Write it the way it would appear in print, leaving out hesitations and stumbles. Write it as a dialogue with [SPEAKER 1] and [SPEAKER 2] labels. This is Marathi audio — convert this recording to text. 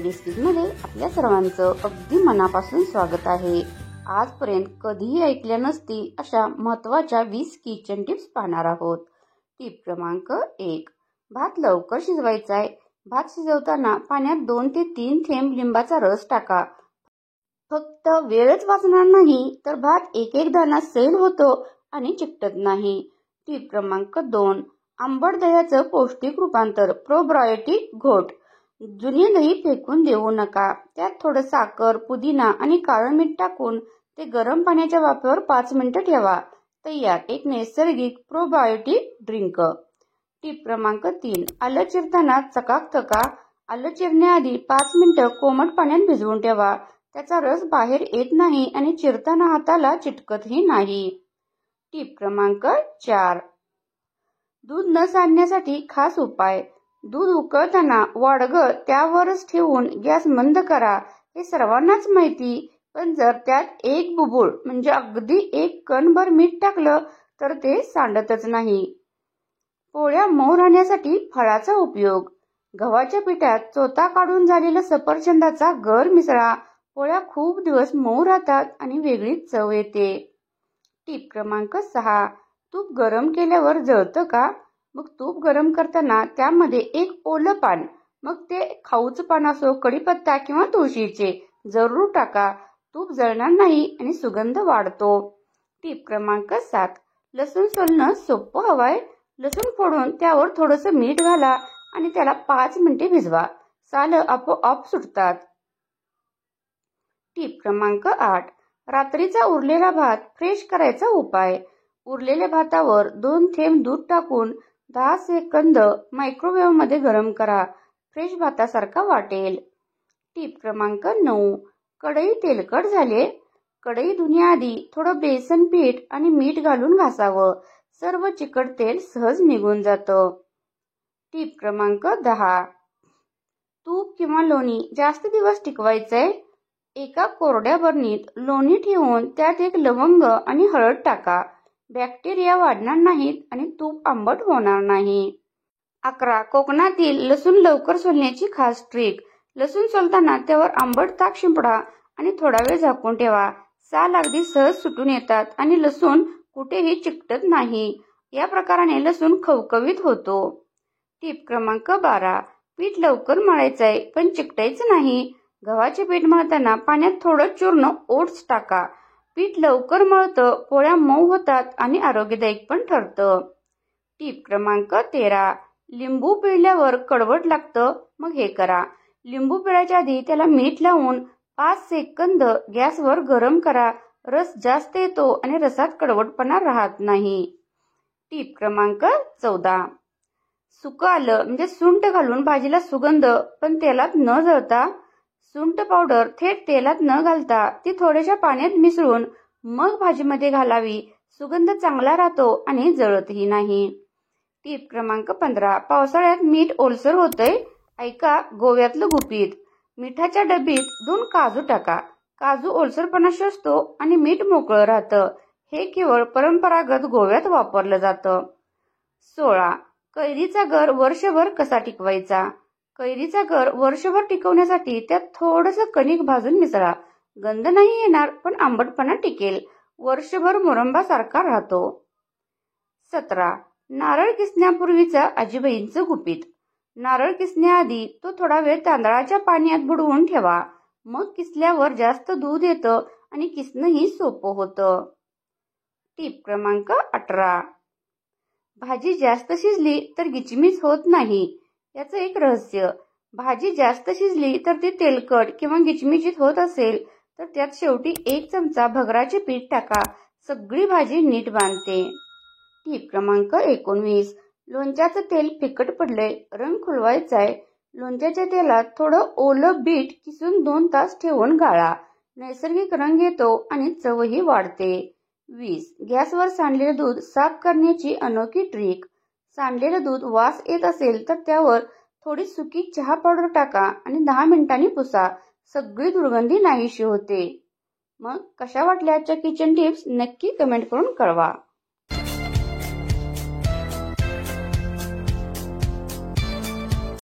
[SPEAKER 1] डिस्ट्रिक्टमध्ये आपल्या सर्वांचं अगदी मनापासून स्वागत आहे। आजपर्यंत कधीही ऐकल्या नसतील अशा महत्त्वाच्या 20 किचन टिप्स पाहणार आहोत। टिप क्रमांक 1, भात लवकर शिजवायचा आहे। भात शिजवताना पाण्यात 2 ते 3 थेंब लिंबाचा रस टाका। फक्त वेळच वाचणार नाही तर भात एक दाणा सैल होतो आणि चिकटत नाही। टिप क्रमांक 2, आंबट दह्याचं पौष्टिक रूपांतर, प्रोबायोटिक घोट। जुने दही फेकून देऊ नका, त्यात थोडं साखर, पुदिना आणि काळं मीठ टाकून ते गरम पाण्याच्या वाफेवर 5 मिनिटं ठेवा। तयार एक नैसर्गिक प्रोबायोटिक ड्रिंक। टिप क्रमांक 3, आलं चिरताना चकाकतका। आलं चिरण्याआधी 5 मिनिटं कोमट पाण्यात भिजवून ठेवा, त्याचा रस बाहेर येत नाही आणि चिरताना हाताला चिटकतही नाही। टिप क्रमांक 4, दूध न सांडण्यासाठी खास उपाय। दूध उकळताना वाडगं त्यावरच ठेवून गॅस मंद करा। हे सर्वांनाच माहिती, पण जर त्यात एक बुबुळ म्हणजे अगदी एक कणभर मीठ टाकलं तर ते सांडतच नाही। पोळ्या मऊ राहण्यासाठी फळाचा उपयोग। गव्हाच्या पिठात चोथा काढून झालेला सफरचंदाचा गर मिसळा। पोळ्या खूप दिवस मऊ राहतात आणि वेगळीच चव येते। टिप क्रमांक 6, तूप गरम केल्यावर जळतं का? मग तूप गरम करताना त्यामध्ये एक ओलं पान, मग ते खाऊचं पान असो, कढीपत्ता किंवा तुळशीचे, जरूर टाका। तूप जळणार नाही आणि सुगंध वाढतो। टिप क्रमांक 7, लसूण सोलणं सोपं हवंय। लसूण फोडून त्यावर थोडंसं मीठ घाला आणि त्याला 5 मिनिटे भिजवा, सालं आपोआप सुटतात। टिप क्रमांक 8, रात्रीचा उरलेला भात फ्रेश करायचा उपाय। उरलेल्या भातावर 2 थेंब दूध टाकून 10 सेकंद मायक्रोवेव्ह मध्ये गरम करा, फ्रेश भातासारखा वाटेल। टिप क्रमांक 9, कढई तेलकट झाले। कढई धुण्याआधी थोडं बेसन पीठ आणि मीठ घालून घासावं, सर्व चिकट तेल सहज निघून जातं। टिप क्रमांक 10, तूप किंवा लोणी जास्त दिवस टिकवायचंय। एका कोरड्या बरणीत लोणी ठेवून त्यात एक लवंग आणि हळद टाका, बॅक्टेरिया वाढणार नाहीत आणि तूप आंबट होणार नाही। 11, कोकणातील लसूण लवकर सोलण्याची खास ट्रिक। लसूण सोलताना त्यावर आंबट ताक शिंपडा आणि थोडा वेळ झाकून ठेवा, साल अगदी सहज सुटून येतात आणि लसूण कुठेही चिकटत नाही। या प्रकाराने लसूण खवखवीत होतो। टिप क्रमांक 12, पीठ लवकर मळायचंय पण चिकटायचं नाही। गव्हाचे पीठ मळताना पाण्यात थोडं चूर्ण ओट्स टाका, पीठ लवकर मळतं, पोळ्या मऊ होतात आणि आरोग्यदायक पण ठरतं। टिप क्रमांक 13, लिंबू पिळल्यावर कडवट लागतं, मग हे करा। लिंबू पिळायच्या आधी त्याला मीठ लावून 5 सेकंद गॅसवर गरम करा, रस जास्त येतो आणि रसात कडवटपणा राहत नाही। टिप क्रमांक 14, सुकं आलं म्हणजे सुंठ घालून भाजीला सुगंध पण तेलात न जळता। सुंठ पावडर थेट तेलात न घालता ती थोड्याशा पाण्यात मिसळून मग भाजीमध्ये घालावी, सुगंध चांगला राहतो आणि जळतही नाही। टिप क्रमांक 15, पावसाळ्यात मीठ ओलसर होतंय, ऐका गोव्यातलं गुपित। मिठाच्या डबीत 2 काजू टाका, काजू ओलसरपणा शोषतो आणि मीठ मोकळं राहतं। हे केवळ परंपरागत गोव्यात वापरलं जातं। 16, कैरीचा गर वर्षभर कसा टिकवायचा? कैरीचा गर वर्षभर टिकवण्यासाठी त्यात थोडंसं कणिक भाजून मिसळा, गंध नाही येणार पण आंबटपणा टिकेल, वर्षभर मुरंबासारखा राहतो। 17, नारळ किसण्यापूर्वीचा आजीबाईंचं गुपित। नारळ किसण्याआधी तो थोडा वेळ तांदळाच्या पाण्यात बुडवून ठेवा, मग किसल्यावर जास्त दूध येतं आणि किसणंही सोपं होतं। टिप क्रमांक 18, भाजी जास्त शिजली तर गिचमिच होत नाही। याचं एक रहस्य, भाजी जास्त शिजली तर ती तेलकट किंवा गिचमिचीत होत असेल तर त्यात शेवटी 1 चमचा भगराचे पीठ टाका, सगळी भाजी नीट बांधते। टिप क्रमांक 19, लोणच्याचं तेल फिकट पडलंय, रंग खुलवायचाय। लोणच्याच्या तेलात थोडं ओलं बीट किसून 2 तास ठेवून गाळा, नैसर्गिक रंग येतो आणि चवही वाढते। 20, गॅसवर सांडलेलं दूध साफ करण्याची अनोखी ट्रिक। सांडलेलं दूध वास येत असेल तर त्यावर थोडी सुकी चहा पावडर टाका आणि 10 मिनिटांनी पुसा, सगळी दुर्गंधी नाहीशी होते। मग कशा वाटल्या आजच्या किचन टिप्स नक्की कमेंट करून कळवा।